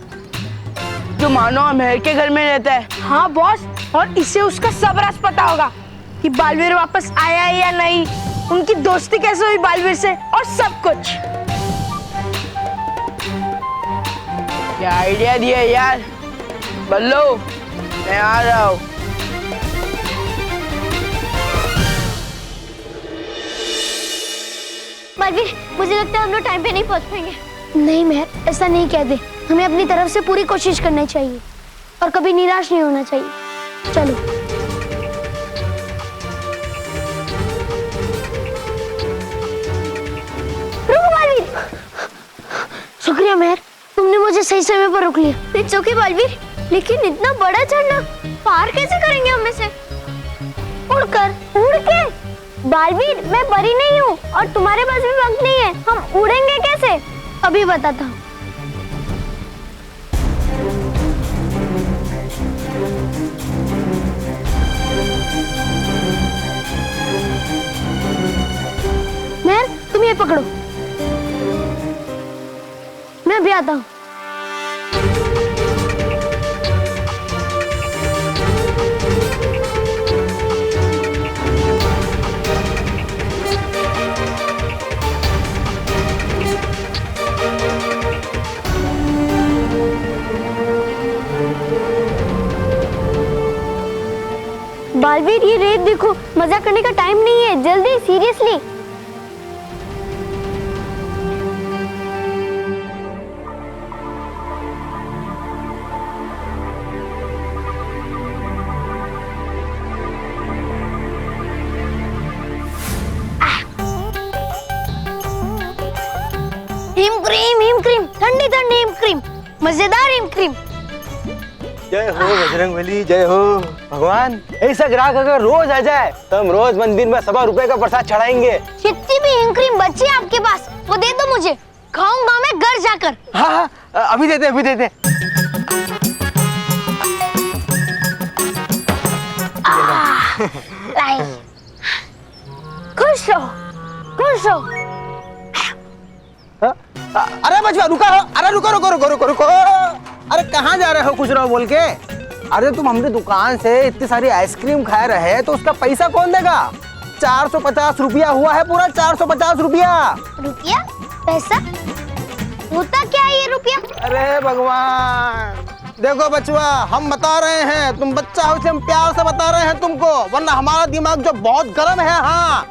जो मानो मेहर के घर में रहता है। हाँ बॉस, और इसे उसका सब राज पता होगा कि बालवीर वापस आया है या नहीं, उनकी दोस्ती कैसे हुई बालवीर से, और सब कुछ। क्या आइडिया दिया यार बल्लू, मैं आ रहा हूँ। बालवीर, मुझे लगता है हम लोग टाइम पे नहीं पहुंच पाएंगे। नहीं मेहर, ऐसा नहीं कह दे। हमें अपनी तरफ से पूरी कोशिश करनी चाहिए और कभी निराश नहीं होना चाहिए। चलो। रुको बालवीर। शुक्रिया मेहर, तुमने मुझे सही समय पर रोक लिया। इट्स ओके बालवीर, लेकिन इतना बड़ा झरना पार कैसे करेंगे हम में से? उड़कर। उड़ के? बालवीर, मैं परी नहीं हूँ और तुम्हारे पास भी वक्त नहीं है। हम उड़ेंगे कैसे? अभी बताता हूँ। मेहर, तुम ये पकड़ो, मैं भी आता हूँ। बालवीर ये रेत देखो, मजाक करने का टाइम नहीं है, जल्दी सीरियसली। हिम क्रीम, ठंडी ठंडी हिम क्रीम, मजेदार हिम क्रीम। जय हो बजरंगबली, जय हो भगवान। ऐसा ग्राहक अगर रोज आ जाए तो हम रोज मंदिर में 1.25 रुपए का प्रसाद चढ़ाएंगे। जितनी भी हिम क्रीम बची है आपके पास वो दे दो मुझे, खाऊंगा मैं घर जाकर। हाँ हाँ, अभी देते अभी देते। खुश रहो, खुश रहो। अरे बचवा रुका हो, अरे रुको रुको रुको रुको रुको। अरे कहाँ जा रहे हो खुश रहो बोल के? अरे तुम हमारी दुकान से इतनी सारी आइसक्रीम खा रहे तो उसका पैसा कौन देगा? 450 रुपया हुआ है, पूरा 450 रुपया। रुपया? पैसा? होता क्या है ये रुपया? अरे भगवान, देखो बचवा, हम बता रहे हैं, तुम बच्चा हो इसलिए हम प्यार से बता रहे हैं तुमको, वरना हमारा दिमाग जो बहुत गर्म है, हाँ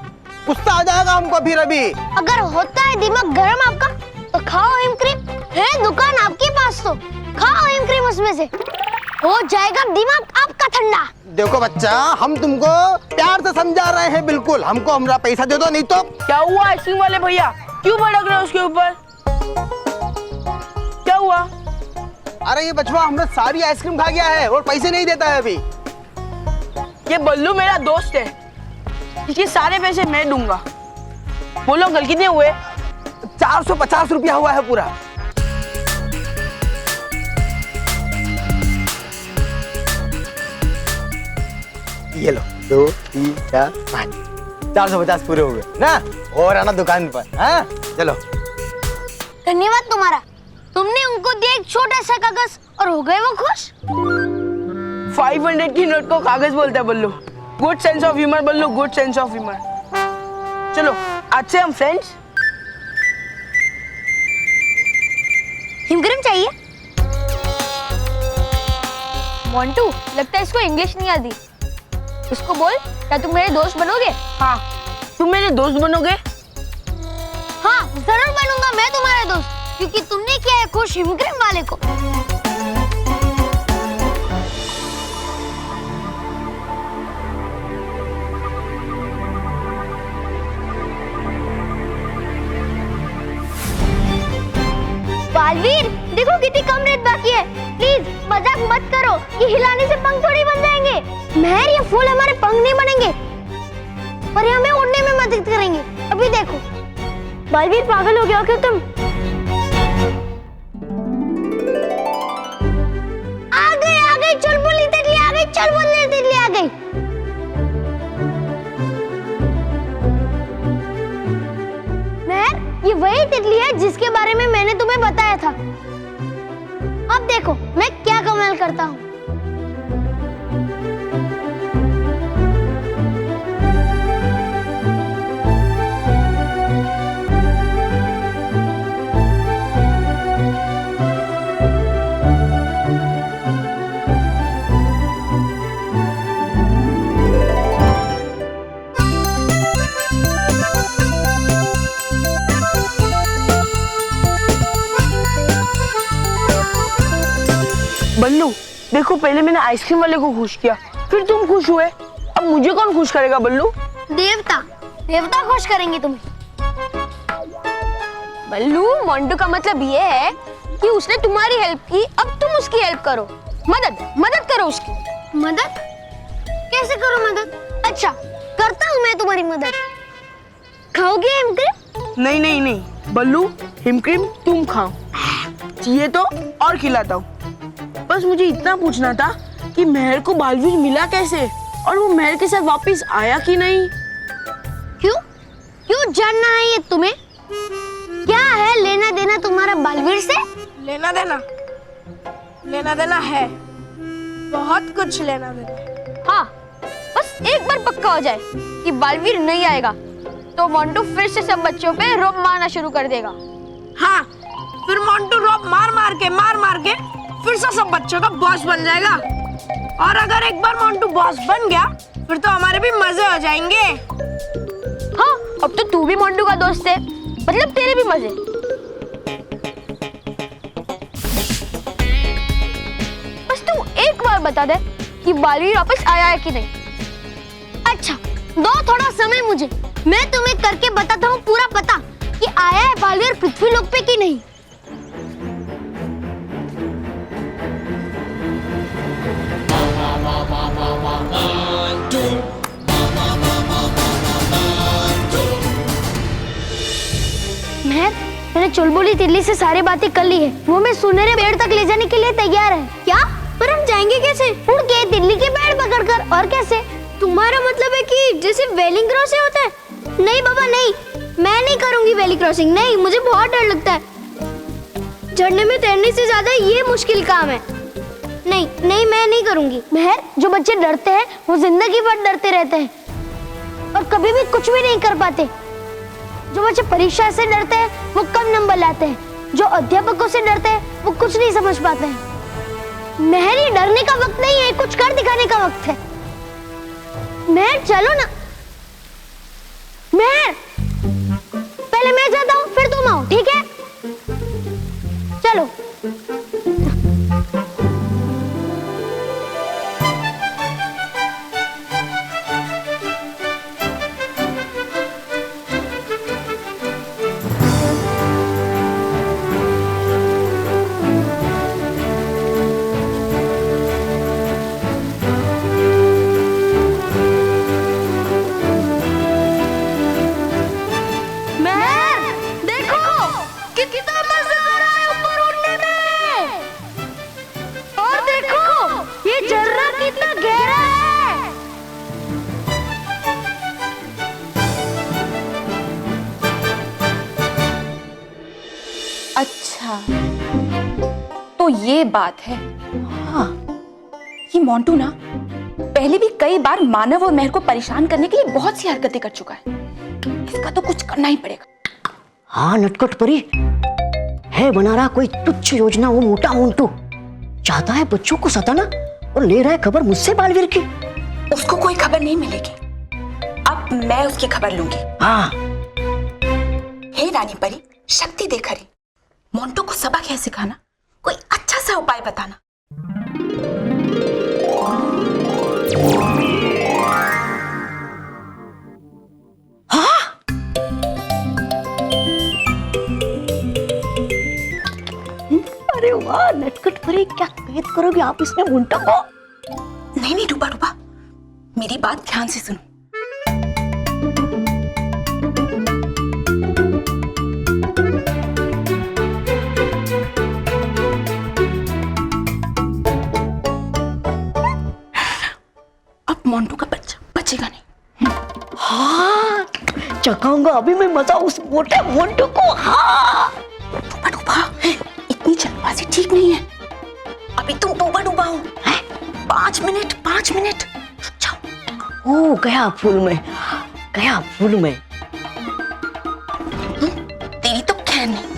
गुस्सा आ जाएगा हमको फिर अभी। अगर होता है दिमाग गर्म आपका तो खाओ हिम क्रीम, है दुकान आपके पास तो खाओ हिम क्रीम, उसमें से हो जाएगा दिमाग आपका ठंडा। देखो बच्चा, हम तुमको प्यार से समझा रहे हैं, बिल्कुल हमको हमारा पैसा दे दो, नहीं तो। क्या हुआ आइसक्रीम वाले भैया, क्यों भड़क रहे हो उसके ऊपर? क्या हुआ? अरे ये बचवा हमने सारी आइसक्रीम खा गया है और पैसे नहीं देता है अभी। ये बल्लू मेरा दोस्त है, इसके सारे पैसे मैं दूंगा। बोलो कल कितने हुए? 450 रुपया हुआ है पूरा। ये लो, 2 3 4 5 450 पूरे हुए ना। और आना दुकान पर, हाँ चलो। धन्यवाद तुम्हारा, तुमने उनको दिया एक छोटा सा कागज और हो गए वो खुश। 500 की नोट को कागज बोलता है Ballu. Good sense of humour Ballu, good sense of humour. चलो आज से हम फ्रेंड्स। हिम क्रीम चाहिए? मोंटू, लगता है इसको इंग्लिश नहीं आती। उसको बोल, क्या तुम मेरे दोस्त बनोगे? हाँ, तुम मेरे दोस्त बनोगे? हाँ जरूर बनूंगा मैं तुम्हारा दोस्त, क्योंकि तुमने किया है खुश हिम क्रीम वाले को। बालवीर, देखो कितनी कम रेत बाकी है, प्लीज मजाक मत करो, ये हिलाने से पंख थोड़ी बन जाएंगे। महर, ये फूल हमारे पंख नहीं बनेंगे, पर ये हमें उड़ने में मदद करेंगे। अभी देखो। बालवीर, पागल हो गया क्या तुम? आ गई चुलबुली तितली आ गई, चुलबुली तितली आ गई। महर, ये वही तितली है जिसके बारे में मैंने तुम्हें बताया था। अब देखो मैं क्या कमाल करता हूँ। बल्लू देखो, पहले मैंने आइसक्रीम वाले को खुश किया, फिर तुम खुश हुए, अब मुझे कौन खुश करेगा बल्लू? देवता, देवता खुश करेंगे तुम्हें। बल्लू, मोंटू का मतलब ये है कि उसने तुम्हारी हेल्प की, अब तुम उसकी हेल्प करो। मदद करो उसकी। मदद? कैसे करो मदद? अच्छा, करता हूँ मैं तुम्हारी मदद। खाओगे हिम क्रीम? नहीं बल्लू, हिम क्रीम तुम खाओ, चाहिए तो और खिलाता हूँ। बस मुझे इतना पूछना था कि महर को बालवीर मिला कैसे, और वो महर के साथ वापस आया कि नहीं? क्यों जानना है ये तुम्हें? क्या है लेना देना तुम्हारा बालवीर से? लेना देना है, बहुत कुछ लेना देना। हाँ, बस एक बार पक्का हो जाए कि बालवीर नहीं आएगा तो मोंटू फिर से सब बच्चों पे रोब मारना शुरू कर देगा। हाँ, फिर मोंटू रोब मार के फिर से सब बच्चों का बॉस बन जाएगा। और अगर एक बार मोंटू बॉस बन गया, फिर तो हमारे भी मजे हो जाएंगे। हाँ, अब तो तू भी मोंटू का दोस्त है, मतलब तेरे भी मजे। बस तू एक बार बता दे कि बालवीर वापस आया है कि नहीं। अच्छा, दो थोड़ा समय मुझे, मैं तुम्हें करके बताता हूँ पूरा पता कि आया है बालवीर पृथ्वी लोक पे कि नहीं। मैंने चुलबुली तिल्ली से सारी बातें कर ली है। वो मैं सुनहरे पेड़ तक ले जाने के लिए तैयार है। क्या? पर हम जाएंगे कैसे? उड़ के दिल्ली के पेड़ पकड़कर। और कैसे? तुम्हारा मतलब है कि जैसे वेलिंग क्रॉसिंग होता है? नहीं बाबा नहीं, मैं नहीं करूंगी वैली क्रॉसिंग। नहीं, मुझे बहुत डर लगता है। झरने में तैरने से ज्यादा ये मुश्किल काम है। नहीं नहीं, मैं नहीं करूंगी। महर, जो बच्चे डरते हैं वो जिंदगी भर डरते रहते हैं और कभी भी कुछ भी नहीं कर पाते। जो बच्चे परीक्षा से डरते हैं वो कम नंबर लाते हैं। जो अध्यापकों से डरते हैं वो कुछ नहीं समझ पाते हैं। महर, ये डरने का वक्त नहीं है, कुछ कर दिखाने का वक्त है। महर, चलो ना। महर, पहले मैं जाता हूँ फिर तुम आओ, ठीक है? चलो। अच्छा, तो ये बात है। हाँ, ये मोंटू ना पहले भी कई बार मानव और महर को परेशान करने के लिए बहुत सी हरकतें कर चुका है। इसका तो कुछ करना ही पड़ेगा। हाँ नटखट परी, है बना रहा कोई तुच्छ योजना वो मोटा मोंटू। चाहता है बच्चों को सताना और ले रहा है खबर मुझसे बालवीर की। उसको कोई खबर नहीं मिलेगी, अब मैं उसकी खबर लूंगी। हाँ। हे रानी परी, शक्ति देख रही, मोंटू को सबक है सिखाना, कोई अच्छा सा उपाय बताना। हाँ? अरे वाह नटखट परी, क्या कैद करोगे आप इसमें मोंटू को? नहीं नहीं डूबा डूबा, मेरी बात ध्यान से सुनो। अब मोंटू का बच्चा बचेगा नहीं। हाँ, चखाऊंगा अभी मैं मजा उस मोटे मोंटू को। हाँ। डूबा डूबा, इतनी जल्दबाजी ठीक नहीं है। अभी तुम डूबा डूबा हो। 5 मिनट 5 मिनट रुक जाओ। ओ गया फूल में, गया फूल में। तेरी तो खैर नहीं।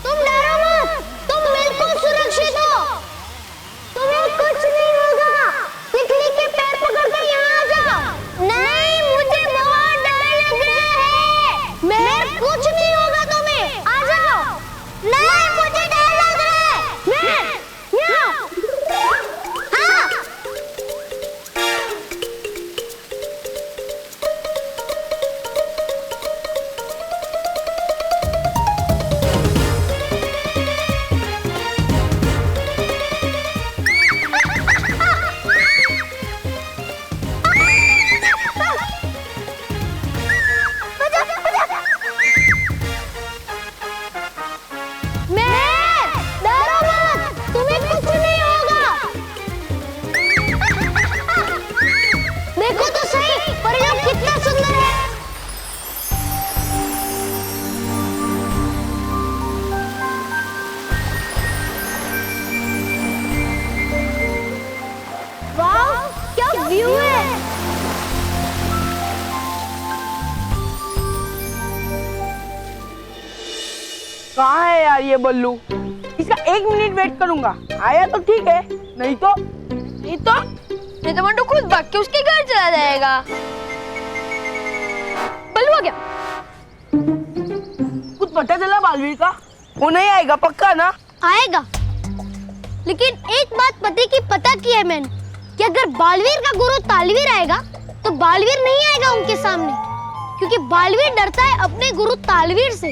तुम डरो मत, तुम बिल्कुल सुरक्षित हो, तुम्हें कुछ नहीं होगा। तितली के पैर पकड़कर यहाँ आ जाओ। नहीं, मुझे बहुत भी हुए। कहाँ है यार ये बल्लू? इसका 1 मिनट वेट करूंगा, आया तो ठीक है, नहीं तो मोंटू खुद भाग के उसके घर चला जाएगा। बल्लू आ गया। कुछ पता चला बालवीर का? वो नहीं आएगा पक्का ना? आएगा, लेकिन एक बात पता की है मैंने कि अगर बालवीर का गुरु तालवीर आएगा तो बालवीर नहीं आएगा उनके सामने, क्योंकि बालवीर डरता है अपने गुरु तालवीर से।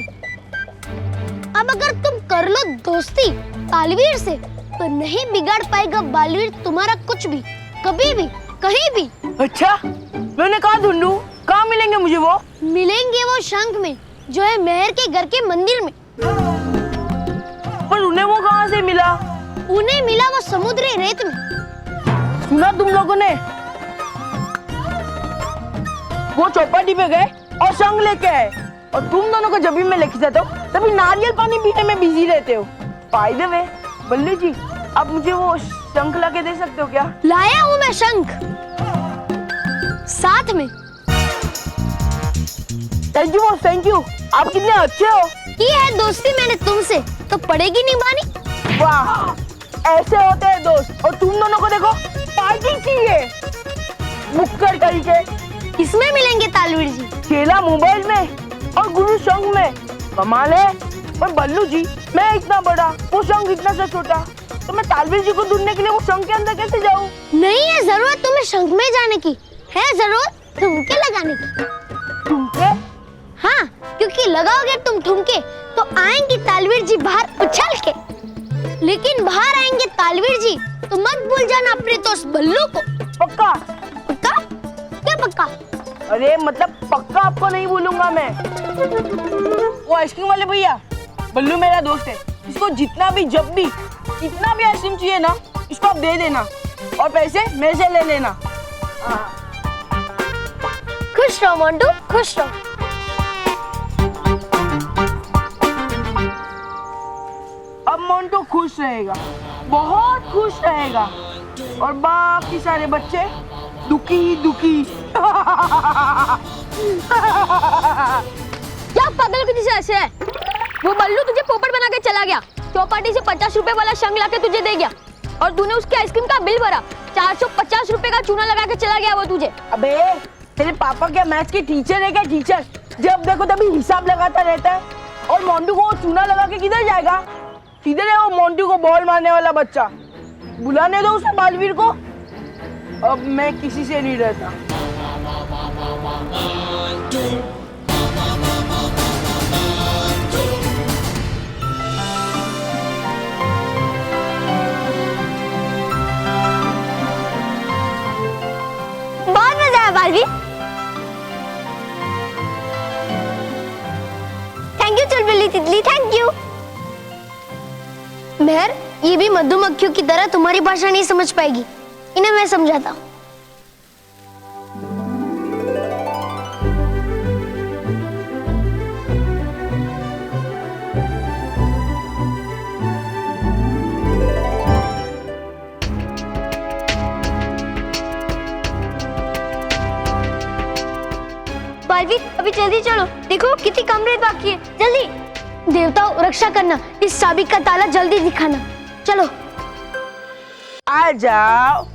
अब अगर तुम कर लो दोस्ती तालवीर से तो नहीं बिगाड़ पाएगा बालवीर तुम्हारा कुछ भी, कभी भी, कहीं भी। अच्छा, मैंने कहा ढूंढूं, कहाँ मिलेंगे मुझे वो? मिलेंगे वो शंख में, जो है मेहर के घर के मंदिर में। पर उन्हें वो कहाँ से मिला? उन्हें मिला वो समुद्री रेत में। सुना तुम लोगों ने? वो चौपाटी पे गए और शंख लेके आए, और तुम दोनों को जब भी मैं लेके जाता हूँ तभी नारियल पानी पीने में बिजी रहते हो। बाय द वे, बल्लू जी, आप मुझे वो शंख ला के दे सकते हो क्या? लाया हूँ मैं शंख साथ में। थैंक यू, आप कितने अच्छे हो। की है दोस्ती मैंने तुमसे, तो पड़ेगी निभानी। वाह, ऐसे होते हैं दोस्त। और तुम दोनों को देखो, पार्टी चाहिए मुक्कर करके। किसमें मिलेंगे तालवीर जी? चेला मोबाइल में और गुरु शंख में। कमाल है। पर बल्लू जी, मैं इतना बड़ा, वो शंख इतना सा छोटा, तो मैं तालवीर जी को ढूंढने के लिए वो शंख के अंदर कैसे जाऊं? नहीं है जरूरत तुम्हें शंख में जाने की, है जरूरत ठुमके लगाने की। ठुमके? हाँ, क्योंकि लगाओगे तुम ठुमके तो आएंगे तालवीर जी बाहर उछल के। लेकिन बाहर आएंगे तालवीर जी तो मत भूल जाना अपने दोस्त बल्लू को। पक्का? पक्का? क्या पक्का? अरे मतलब पक्का आपको नहीं भूलूंगा मैं। वो आइसक्रीम वाले भैया, बल्लू मेरा दोस्त है, इसको जितना भी, जब भी, कितना भी आइसक्रीम चाहिए ना, इसको आप दे देना और पैसे मेरे से ले लेना। खुश रहो मोंटू, खुश रहो। अब मोंटू खुश रहेगा, बहुत खुश रहेगा, और बाकी सारे बच्चे दुखी। क्या पागल की जैसे ऐसे है? वो बल्लू तुझे पोपट बना के चला गया, चौपाटी से 50 रुपए वाला शंख लाके तुझे दे गया, और तूने उसके आइसक्रीम का बिल भरा। 450 रुपए का चूना लगा के चला गया वो तुझे। अबे तेरे पापा क्या मैथ्स के टीचर है क्या? टीचर जब देखो तभी हिसाब लगाता रहता है। और मोंटू को चूना लगा के किधर जाएगा? किधर है वो मोंटू को बॉल मारने वाला बच्चा? बुलाने दो उसे बालवीर को। अब मैं किसी से नहीं रहता। बहुत मजा आया बालवीर। थैंक यू चुलबुली तितली, थैंक यू। मेहर, ये भी मधुमक्खियों की तरह तुम्हारी भाषा नहीं समझ पाएगी, इन्हें मैं समझाता हूँ। बालवीर, अभी जल्दी चलो, देखो कितनी कम रेत बाकी है, जल्दी। देवताओं रक्षा करना, इस चाबी का ताला जल्दी दिखाना। चलो। आ जाओ,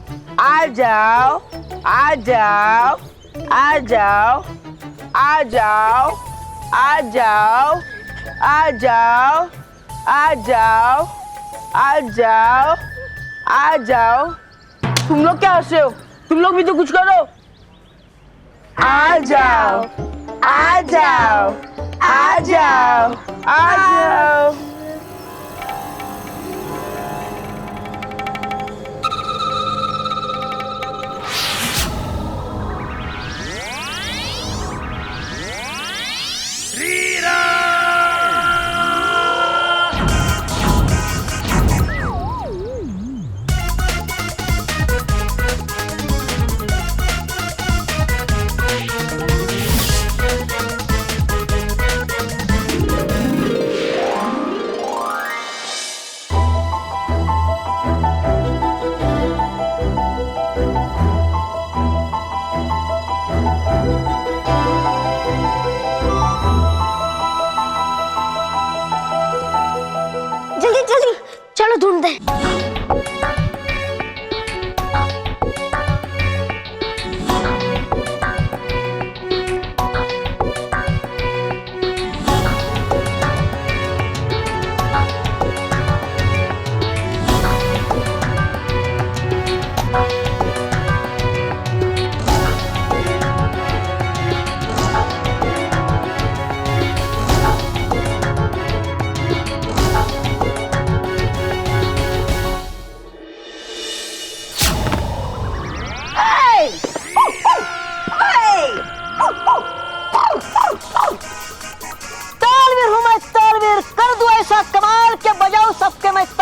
आ जाओ, आ जाओ, आ जाओ, आ जाओ, आ जाओ, आ जाओ, आ जाओ, आ जाओ, आ जाओ। तुम लोग क्या हंसे हो? तुम लोग भी तो कुछ करो। आ जाओ, आ जाओ, आ जाओ, आ जाओ।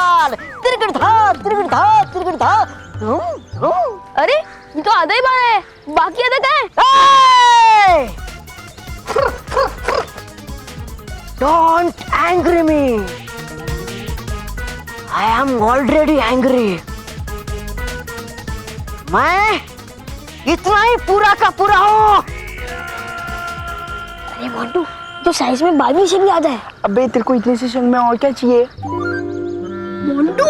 ताल, तिरकट धा तिरकट धा तिरकट धा। अरे ये तो आधा ही बार है, बाकी आधा कहाँ है? Don't angry me. I am already angry. मैं इतना ही पूरा का पूरा हूँ। अरे मोंटू तो साइज में 12वीं से भी ज्यादा है। अबे तेरे को इतने से संग में और क्या चाहिए? मोंटू,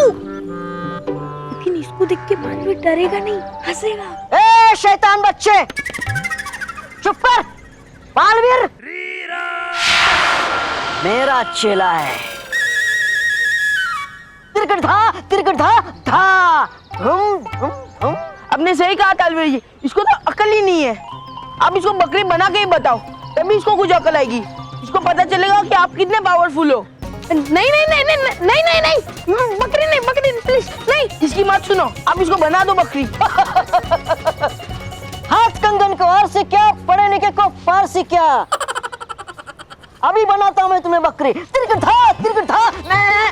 लेकिन इसको देख के बालवीर डरेगा नहीं, हंसेगा। ए शैतान बच्चे, चुप कर। बालवीर मेरा चेला है। तिरकट धा धा। आपने सही कहा तालवीर जी, इसको तो अकल ही नहीं है। आप इसको बकरी बना के ही बताओ, तभी इसको कुछ अकल आएगी। इसको पता चलेगा कि आप कितने पावरफुल हो। नहीं नहीं नहीं नहीं नहीं नहीं नहीं, बकरी नहीं, बकरी प्लीज नहीं। इसकी बात सुनो, आप इसको बना दो बकरी। हाथ कंगन को हार से क्या, पढ़े लिखे को पार से क्या। अभी बनाता हूं मैं तुम्हें बकरी। तिरकट धा तिरकट धा मैं,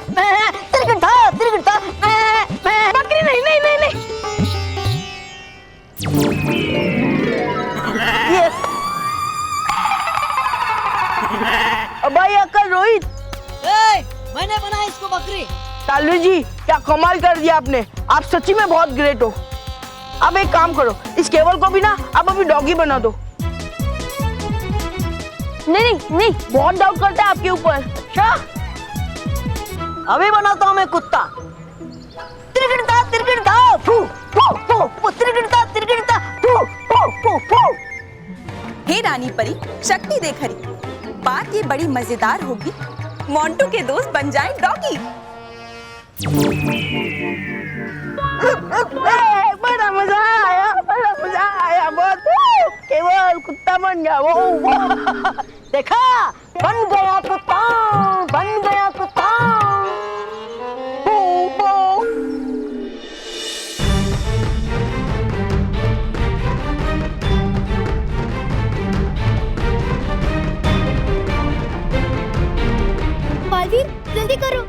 तिरकट धा मैं। बकरी नहीं नहीं नहीं नहीं। अब भाई अकल रोहित। मैंने बनाया इसको बकरी। तालवीर जी क्या कमाल कर दिया आपने, आप सच्ची में बहुत ग्रेट हो। अब एक काम करो, इस केवल को भी ना आप अभी डॉगी बना दो। नहीं नहीं नहीं, बहुत डाउट करता है आपके ऊपर। अभी बनाता हूं मैं कुत्ता। तिरकट धा फू फू फू फू, तिरकट धा फू फू फू फू। हे रानी परी, शक्ति देख हरी, बात ये बड़ी मजेदार होगी। मोंटू के दोस्त बन जाए डॉगी। बड़ा मजा आया बहुत। केवल कुत्ता बन गया वो। देखा, बन गया कुत्ता, बन गया कुत्ता। बालवीर जल्दी करो।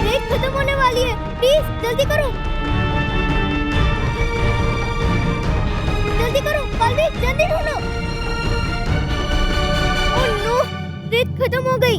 रेत खत्म होने वाली है, प्लीज जल्दी करो। जल्दी करो बालवीर, जल्दी ढूंढो। ओह नो, रेत खत्म हो गई।